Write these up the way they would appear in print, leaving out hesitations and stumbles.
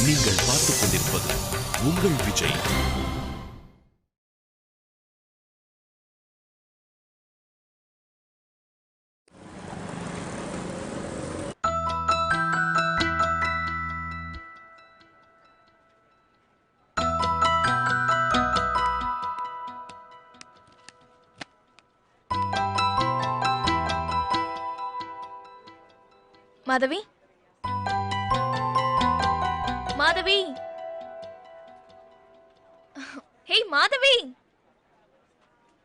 நீங்கள் பார்த்துக் கொண்டிருப்பது உங்கள் விஜய். மாதவி, மாதவி, ஹே மாதவி.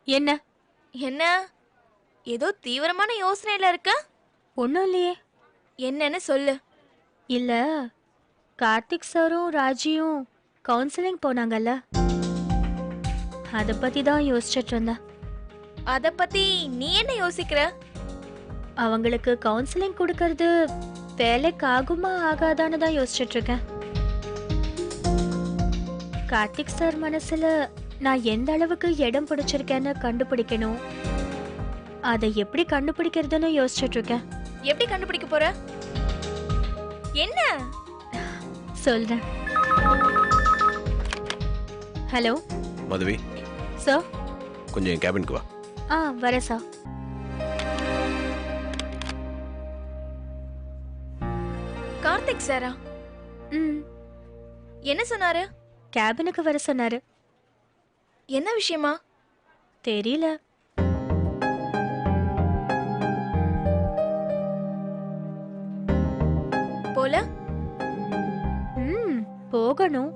என்ன என்ன ஏதோ தீவிரமான யோசனையில இருக்க? ஒன்றும் இல்லையே. என்னன்னு சொல்லு. இல்ல, கார்த்திக் சாரும் ராஜியும் கவுன்சிலிங் போனாங்கல்ல, அதை பத்தி தான் யோசிச்சுட்டு இருந்தேன். அத பத்தி நீ என்ன யோசிக்கிற? அவங்களுக்கு கவுன்சிலிங் கொடுக்கறது வேலைக்கு ஆகுமா ஆகாதான்னு தான் யோசிச்சுட்டு இருக்கேன். கார்த்திக் சார் மனசுல நான் எந்த அளவுக்கு இடம் பிடிச்சிருக்கேன்னு கண்டுபிடிக்கணும். அதை எப்படி கண்டுபிடிக்கிறதுன்னு யோசிச்சுட்டு இருக்கேன். எப்படி கண்டுபிடிக்க போற? என்ன சொல்றேன். Hello Madhavi, sir. கொஞ்சம் என் கேபினுக்கு வா. வரேன் சார். கார்த்திக் சாரா? என்ன சொன்னாரு? கேபினுக்கு வர சொன்னாரு. என்ன விஷயமா? தெரியல. போல போகணும்.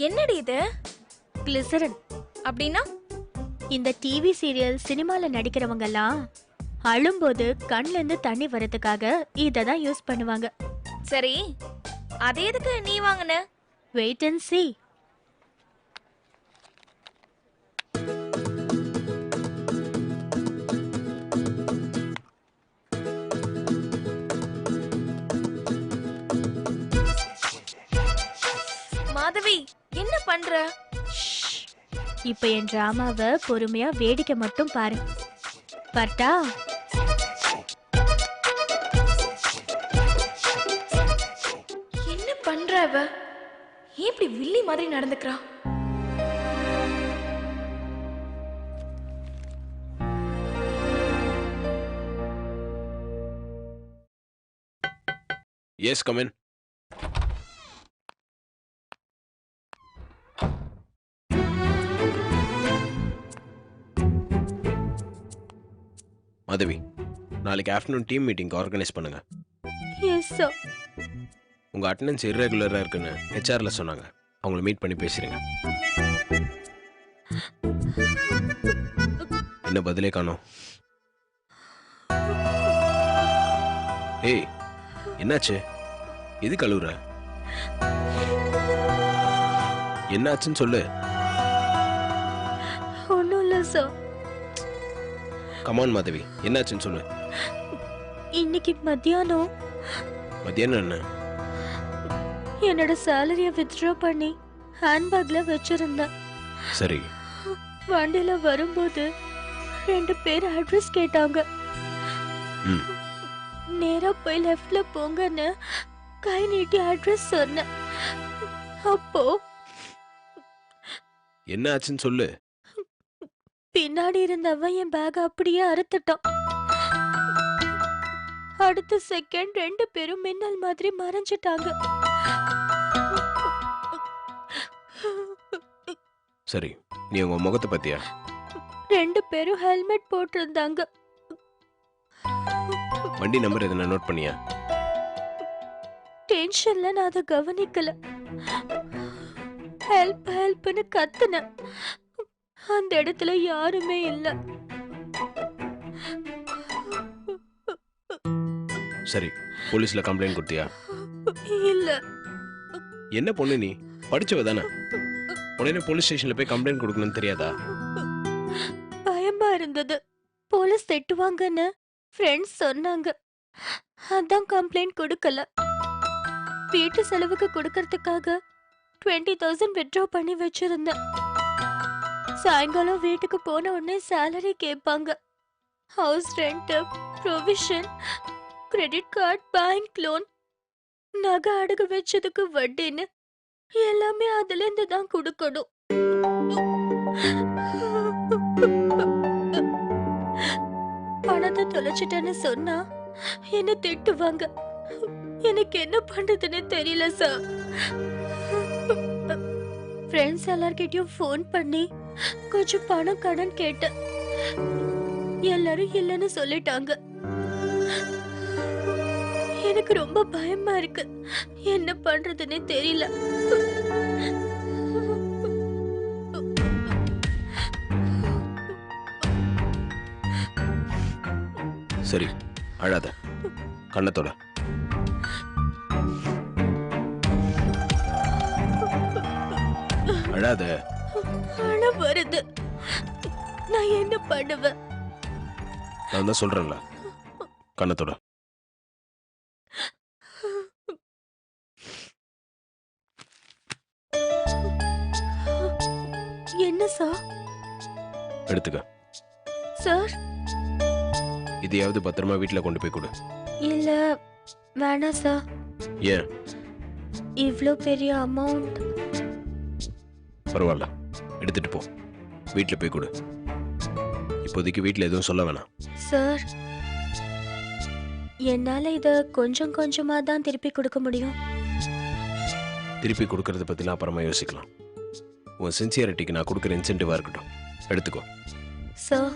என்னடி இது? கிளிசரன். அப்படின்னா? இந்த டிவி சீரியல் சினிமால நடிக்கிறவங்க எல்லாம் அழும்போது கண்ல இருந்து தண்ணி வரதுக்காக இத தான் யூஸ் பண்ணுவாங்க. சரி, அது எதுக்கு நீ வாங்குன? Wait and see. மாதவி, என்ன பண்ற? இப்ப என் டிராமாவை பொறுமையா வேடிக்கை மட்டும் பாரு. பர்ட்டா? என்ன பண்ற அவ? ஏன் இப்படி வில்லி மாதிரி நடந்துக்கிறா? Yes, come in. மாதவி, நாளைக்கு ஆஃப்டர்நூன் டீம் மீட்டிங் ஆர்கனைஸ் பண்ணுங்க. Yes sir. உங்க அட்டெண்டன்ஸ் இர்ரெகுலரா இருக்குன்னு ஹெச்ஆர்ல சொன்னாங்க. அவங்கள மீட் பண்ணி பேசுறீங்க. என்ன பதிலே காணோம்? ஏய், என்னாச்சு? எது கழுவுற? என்னாச்சுன்னு சொல்லு. ஒன்றும் இல்லை சார். கமான் மாதவி, என்னாச்சுன்னு சொல்லு. இன்னைக்கு மத்தியானம் என்ன? என்னோட சேலரிய வித்ட்ரா பண்ணி ஹேண்ட்பேக்ல வச்சிருந்தேன். சரி. வண்டியில வரும்போது 2 பேர் அட்ரஸ் கேட்டாங்க. நேரா போய் லெஃப்ட்ல போங்கன்னு கை நீட்டி அட்ரஸ் சொன்னேன். அப்போ என்ன ஆச்சுன்னு சொல்லு. பின்னாடி இருந்தவன் என் பேக் அப்படியே அறுத்துட்டான். அடுத்த செகண்ட் 2 பேரும் மின்னல் மாதிரி மறைஞ்சிட்டாங்க. சரி, நீ உங்க முகத்தை பத்தியா? 2 பேரும் ஹெல்மெட் போட்டிருந்தாங்க. வண்டி நம்பர் எதனா நோட் பண்ணியா? டென்ஷன்ல நான் அதை கவனிக்கல. ஹெல்ப் ஹெல்ப்னு கத்துனேன். அந்த இடத்துல யாருமே இல்ல. சரி, போலீஸ்ல கம்ப்ளைண்ட் கொடுத்தியா? இல்ல. என்ன பொண்ணு நீ? படிச்சவ தானே? உடனே போலீஸ் ஸ்டேஷன்ல போய் கம்ப்ளைண்ட் கொடுக்கணும்னு தெரியாதா? பயமா இருந்தது. போலீஸ் திட்டுவாங்கன்னு ஃப்ரெண்ட்ஸ் சொன்னாங்க. அதான் கம்ப்ளைண்ட் கொடுக்கல. வீட்டு செலவுக்கு கொடுக்கறதுக்காக 20,000 வித்ட்ரா பண்ணி வச்சிருந்தேன். சாயங்காலம் வீட்டுக்கு போன உடனே சேலரி கேட்பாங்க. House rent, provision, credit card, bank loan, நகை அடகு வச்சதுக்கு வட்டின்னு எல்லாமே அதுல இருந்து தான் கொடுக்கணும். பணத்தை தொலைச்சிட்டேன்னு சொன்னா என்ன திட்டுவாங்க. எனக்கு என்ன பண்றதுன்னு தெரியல சார். ஃப்ரெண்ட்ஸ் எல்லார்கிட்டயும் ஃபோன் பண்ணி கொஞ்சம் பணம் கடன் கேட்டேன். எல்லாரும் இல்லைன்னு சொல்லிட்டாங்க. எனக்கு ரொம்ப பயமா இருக்கு. என்ன பண்றதுன்னு தெரியல. சரி, அழாத, கண்ணத்தோட. அழாத. அழ வருது. நான் என்ன பண்ணுவேன்? நான் தான் சொல்றேன்ல, கண்ணத்தோட. என்ன சார்? எடுத்துக்க. சார், இதையாவது பத்திரமா வீட்டுல கொண்டு போய் கொடு. இல்ல வேணாம் சார். ஏன்? இவ்ளோ பெரிய அமௌண்ட். பரவாயில்ல, எடுத்துட்டு போ. வீட்டுல போய் கொடு. இப்போதைக்கு வீட்டுல எதுவும் சொல்ல வேணாம். சார், என்னால இத கொஞ்சம் கொஞ்சமா தான் திருப்பி கொடுக்க முடியும். திருப்பி கொடுக்கறத பத்திலாம் அப்புறமா யோசிக்கலாம். உன் சின்சியரிட்டிக்கு நான் கொடுக்குற இன்சென்டிவா இருக்கட்டும், எடுத்துக்கோ. சார்,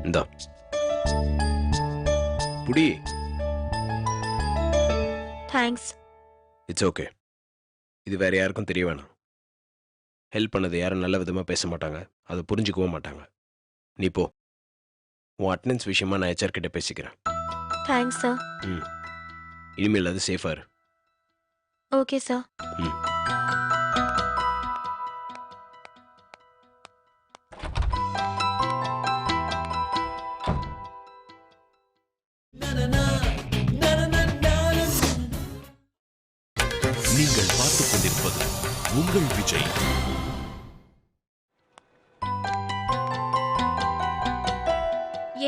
இந்தா புடி. தேங்க்ஸ். It's okay. இது வேற யாருக்கும் தெரிய வேணாம். ஹெல்ப் பண்ணது யாரும் நல்ல விதமா பேச மாட்டாங்க, அதை புரிஞ்சுக்கவும் மாட்டாங்க. நீ போ. உன் அட்டெண்டன்ஸ் விஷயமா நான் HR கிட்ட பேசிக்கிறேன். Thanks sir. இனிமேல் அது சேஃபா இரு. Okay sir. நீங்கள் பார்த்துக் கொண்டிருப்பது உங்கள் விஜய்.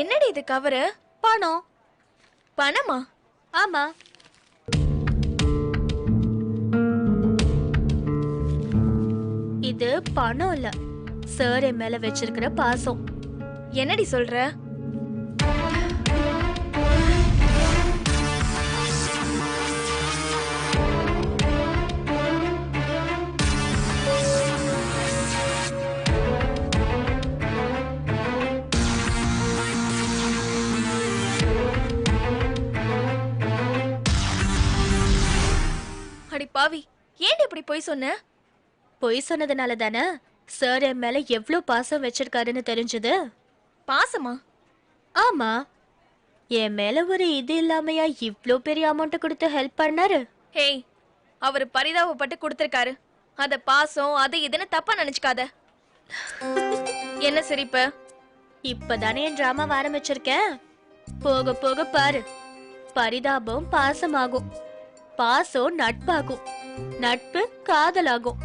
என்னடி இது கவரு? பணம். பணமா? ஆமா. இது பணம் இல்ல, சார் என் மேல வச்சிருக்கிற பாசம். என்னடி சொல்ற? அடி பாவி, ஏன் இப்படி போய் சொன்ன? பொய் சொன்னதுனால தானே சார் என் மேல எவ்வளவு பாசம் வச்சிருக்காருன்னு தெரிஞ்சது. பாசமா? ஆமா. என் மேல ஒரு இது இல்லாமையா இவ்ளோ பெரிய அமௌண்ட் கொடுத்து ஹெல்ப் பண்ணாரு. ஹேய், அவர் பரிதாபப்பட்டு கொடுத்திருக்காரு. அத பாசம் அது இதுன்னு தப்பா நினைச்சுக்காத. என்ன சிரிப்பு? இப்பதானே என் டிராமா ஆரம்பிச்சிருக்கேன். போக போக பாரு, பரிதாபம் பாசமாகும், பாசம் நட்பாகும், நட்பு காதலாகும்.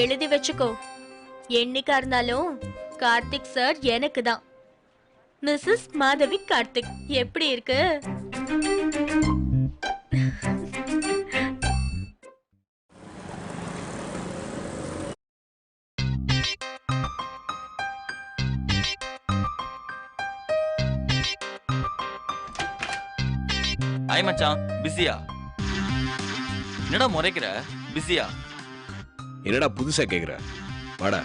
எழுதி வச்சுக்கோ. என்னைக்கா இருந்தாலும் கார்த்திக் சார் எனக்கு தான். மிஸ்ஸஸ் மாதவி கார்த்திக். எப்படி இருக்கு? ஹாய் மச்சான், பிஸியா? என்னடா முறைக்கிற? பிஸியா? என்னடா புதுசா கேக்குற? வாடா.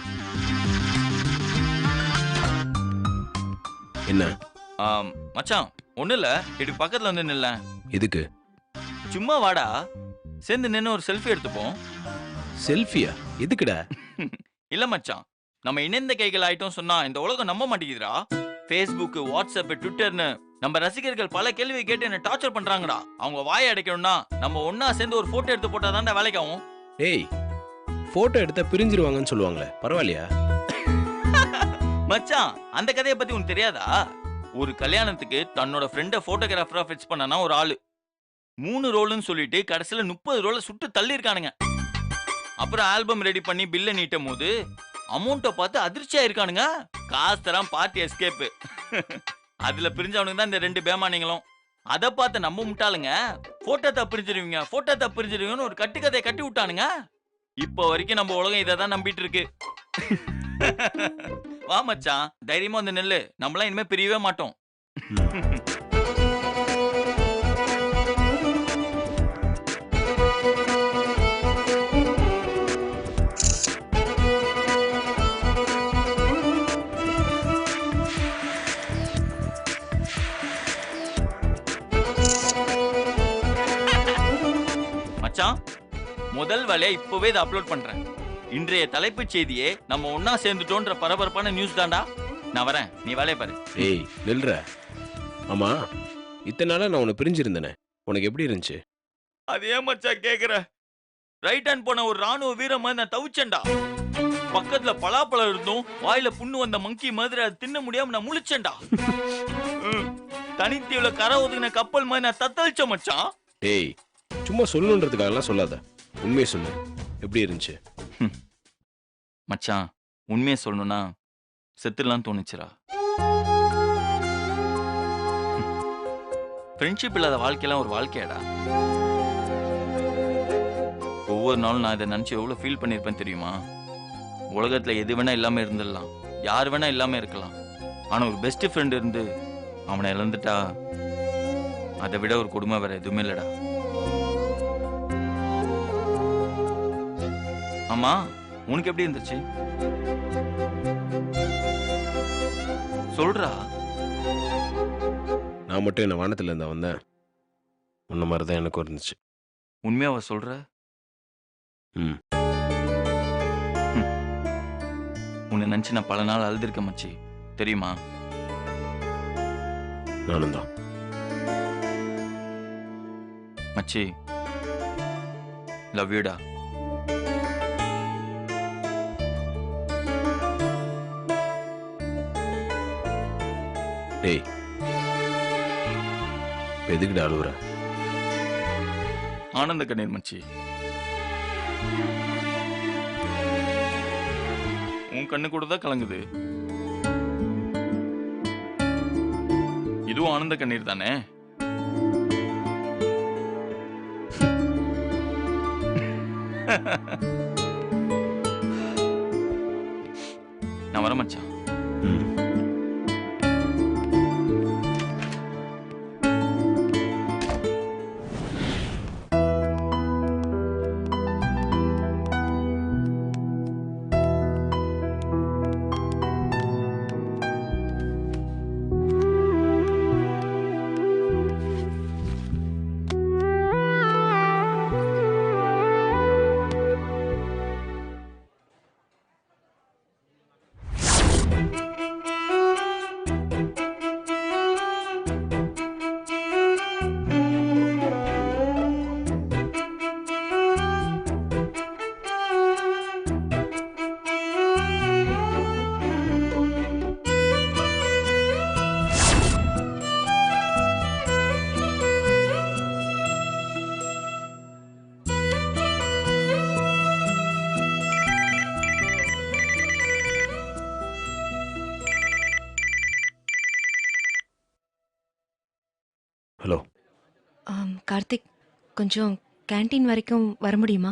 என்ன மச்சான், ஒன்றும் இல்லை, இப்படி பக்கத்தில் வந்து நில்ல. எதுக்கு? சும்மா வாடா, சேர்ந்து நின்று ஒரு செல்ஃபி எடுத்துப்போம். செல்ஃபியா? எதுக்குடா? இல்லை மச்சான், நம்ம இணைந்த கைகள் ஆயிட்டோம் சொன்னா இந்த உலகம் நம்ப மாட்டேங்குதுடா. ஃபேஸ்புக், வாட்ஸ்அப், ட்விட்டர்னு நம்ம ரசிகர்கள் பல கேள்வி கேட்டு என்ன டார்ச்சர் பண்றாங்கடா. அவங்க வாயை அடைக்கணும்னா நம்ம ஒன்னா சேர்ந்து ஒரு போட்டோ எடுத்து போட்டா தான்டா வேலைக்காகும். ஏய், போட்டோ எடுத்தா பிரிஞ்சிருவாங்கன்னு சொல்லுவாங்களே, பரவாயில்லையா? மச்சான், அந்த கதையை பத்தி உனக்கு தெரியாதா? ஒரு கல்யாணத்துக்கு தன்னோட ஃப்ரெண்டை போட்டோகிராஃபரா ஃபிக்ஸ் பண்ணனா ஒரு ஆளு 3 ரோல்னு சொல்லிட்டு கடைசியில 30 ரோலை சுட்டு தள்ளியிருக்கானுங்க. அப்புறம் ஆல்பம் ரெடி பண்ணி பில்ல நீட்டும் போது அமௌண்ட்டை பார்த்து அதிர்ச்சியா இருக்கானுங்க. காசு தரான் பார்ட்டி எஸ்கேப். அதுல பிரிஞ்சவனுங்க தான் இந்த 2 பேமானிங்களும். அதை பார்த்து நம்ம முட்டாளுங்க போட்டோ தப்பிரிஞ்சிருவீங்கன்னு ஒரு கட்டுக்கதையை கட்டி விட்டானுங்க. இப்ப வரைக்கும் நம்ம உலகம் இதை தான் நம்பிட்டு இருக்கு. வா மச்சான், தைரியமா வந்து நெல்லு. நம்மளாம் இனிமே பிரியவே மாட்டோம். மச்சான், முதல் வேலையை இப்பவே இதை அப்லோட் பண்றேன். இன்றைய தலைப்புச் செய்தியே நம்ம ஒன்னா சேர்ந்துட்டோன்ற பரபரப்பான நியூஸ் தான்டா. நான் வரேன், நீ வேலையை பாரு. ஏய் நில்ற. ஆமா, இத்தனை நாளா நான் உன்னை பிரிஞ்சிருந்தேனே, உனக்கு எப்படி இருந்துச்சு? அது ஏன் மச்சான் கேக்குற? ரைட் ஹேண்ட் போன ஒரு ராணுவ வீர மாதிரி நான் தவிச்சேன்டா. பக்கத்துல பலாப்பழம் இருந்தும் வாயில புண்ணு வந்த மங்கி மாதிரி அதை தின்ன முடியாம நான் முழிச்சேன்டா. தனித்தீவுல கரை ஒதுங்கின கப்பல் மாதிரி நான் தத்தளிச்ச மச்சான். ஏய், சும்மா சொல்லணுன்றதுக்காகலாம் சொல்லாத, உண்மையை சொல்லு. எப்படி இருந்துச்சு? மச்சான், உண்மையை சொல்லணும்னா செத்துலாம் தோணுச்சுரா. ஃப்ரெண்ட்ஷிப் இல்லாத வாழ்க்கையெல்லாம் ஒரு வாழ்க்கையாடா. ஒவ்வொரு நாளும் நான் இதை நினைச்சு எவ்வளவு ஃபீல் பண்ணிருப்பேன் தெரியுமா? உலகத்துல எது வேணா இல்லாம இருந்துடலாம், யார் வேணா இல்லாம இருக்கலாம். ஆனா ஒரு பெஸ்ட் ஃப்ரெண்ட் இருந்து அவனை இழந்துட்டா அதை விட ஒரு கொடுமை வேற எதுவுமே இல்லடா. ஆமா, உனக்கு எப்படி இருந்துச்சு சொல்றா. நான் மட்டும் என்ன வானத்துல இருந்தா வந்தேன், உன்ன மாதிரிதான் எனக்கு இருந்துச்சு. உண்மையாவா சொல்ற? ம். உன்னை நினைச்சு நான் பல நாள் அழுதுருக்கேன் மச்சி, தெரியுமா? நானும் தான். மச்சி, லவ் யூடா. டேய், எதுக்குடா அழுவுற? ஆனந்த கண்ணீர் மச்சி. உன் கண்ணு கூட தான் கலங்குது. இதுவும் ஆனந்த கண்ணீர் தானே? நான் வர மச்சான். ம். ஹலோ. கார்த்திக், கொஞ்சம் கேண்டீன் வரைக்கும் வர முடியுமா?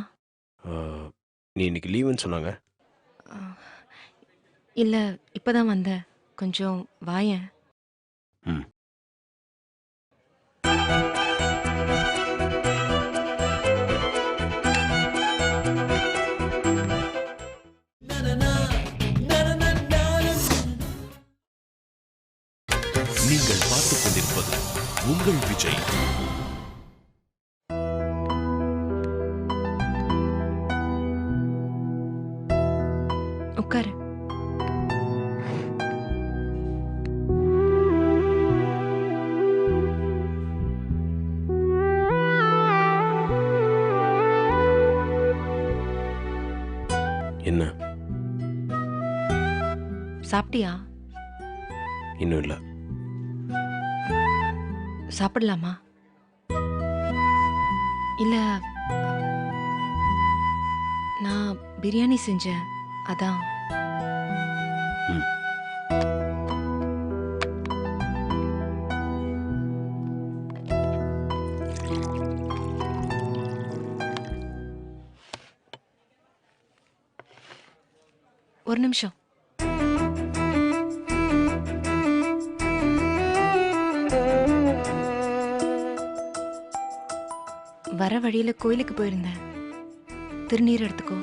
நீ இன்னைக்கு லீவுன்னு சொன்னாங்க. இல்லை, இப்போ தான் வந்தேன். கொஞ்சம் வாயேன். ம். நீங்கள் பார்த்துக் கொண்டிருப்பது உங்கள் விஜய். உட்காரு. என்ன? சாப்பிட்டியா? இன்னும் இல்லை. சாப்பிடலாமா? இல்ல, நான் பிரியாணி செஞ்சேன், அதான். ம். ஒரு நிமிஷம். வர வழியில கோயிலுக்கு போயிருந்தேன். திருநீர் எடுத்துக்கோ.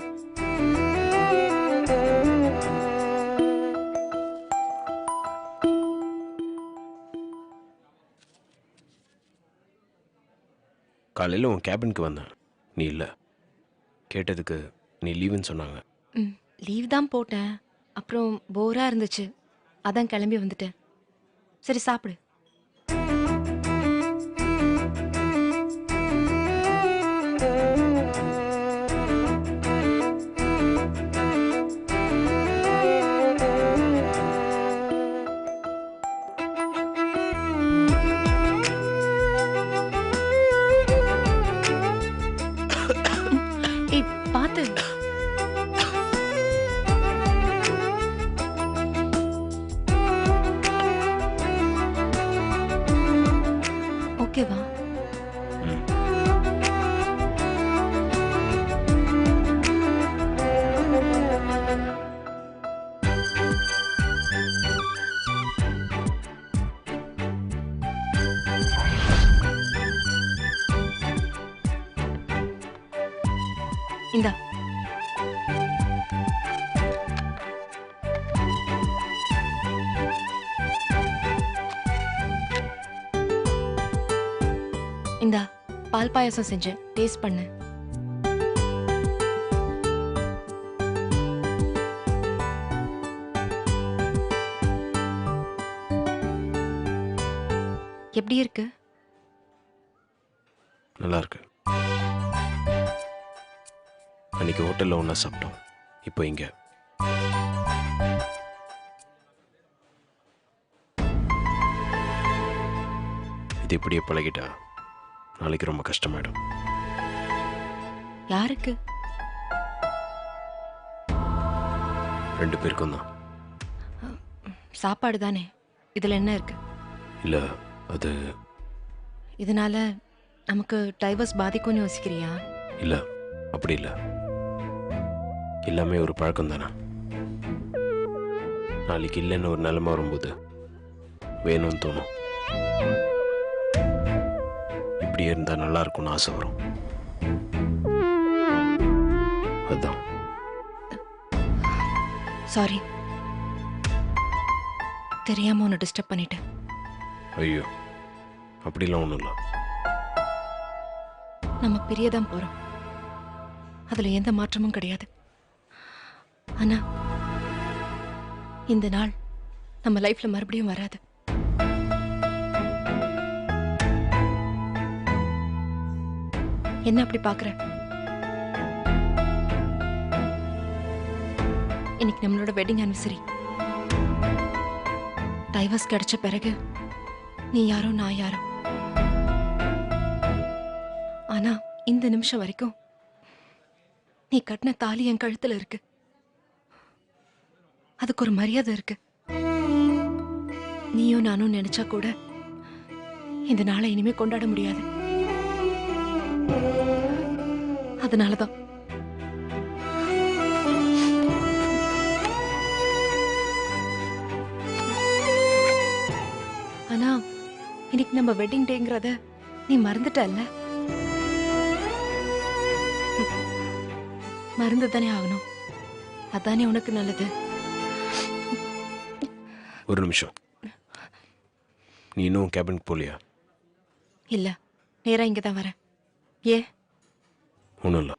காலையில் உன் கேபினுக்கு வந்தேன், நீ இல்லை. கேட்டதுக்கு நீ லீவுன்னு சொன்னாங்க. லீவ் தான் போட்டேன். அப்புறம் போரா இருந்துச்சு, அதான் கிளம்பி வந்துட்டேன். சரி, சாப்பிடு. ஏய், பாத்து. ஓகேவா? ம். இந்தா. இந்தா, பால் பாயாசம் செஞ்சேன், டேஸ்ட் பண்ணு. எப்படி இருக்கு? நல்லா இருக்கு. அன்னைக்கு ஹோட்டலில் ஒன்றா சாப்பிட்டோம், இப்போ இங்கே. இது இப்படியே பழகிட்டா நாளைக்கு ரொம்ப கஷ்டமாயிடும். யாருக்கு? 2 பேருக்கும் தான். சாப்பாடு தானே, இதுல என்ன இருக்கு? இல்லை, அது இதனால நமக்கு டைவர்ஸ் பாதிக்கும்னு யோசிக்கிறியா? இல்லை, அப்படி இல்லை. எல்லாமே ஒரு பழக்கம் தானே. நாளைக்கு இல்லைன்னு ஒரு நிலைமை வரும்போது வேணும்னு தோணும். இப்படியே இருந்தால் நல்லா இருக்கும்னு ஆசை வரும். அதுதான். சாரி, தெரியாம உன்னை டிஸ்டர்ப் பண்ணிட்டேன். ஐயோ, அப்படிலாம் ஒன்றும் இல்லை. நம்ம பிரியதான் போறோம், அதுல எந்த மாற்றமும் கிடையாது. ஆனா இந்த நாள் நம்ம லைஃப்ல மறுபடியும் வராது. என்ன அப்படி பாக்குற? இன்னைக்கு நம்மளோட வெட்டிங் ஆனிவர்சரி. டைவர்ஸ் கிடைச்ச பிறகு நீ யாரோ நான் யாரோ. ஆனா இந்த நிமிஷம் வரைக்கும் நீ கட்டின தாலி என் கழுத்துல இருக்கு. அதுக்கு ஒரு மரியாதை இருக்கு. நீயும் நானும் நினைச்சா கூட இந்த நாளை இனிமே கொண்டாட முடியாது. அதனாலதான் ஆனா இன்னைக்கு நம்ம வெட்டிங் டேங்கிறத நீ மறந்துட்டல்ல? மறந்து தானே ஆகணும், அதானே உனக்கு நல்லது. ஒரு நிமிஷம், நீ இன்னும் கேபினுக்கு போலியா? இல்ல, நேரா இங்க தான் வரேன். ஏ? ஒன்றும் இல்லை.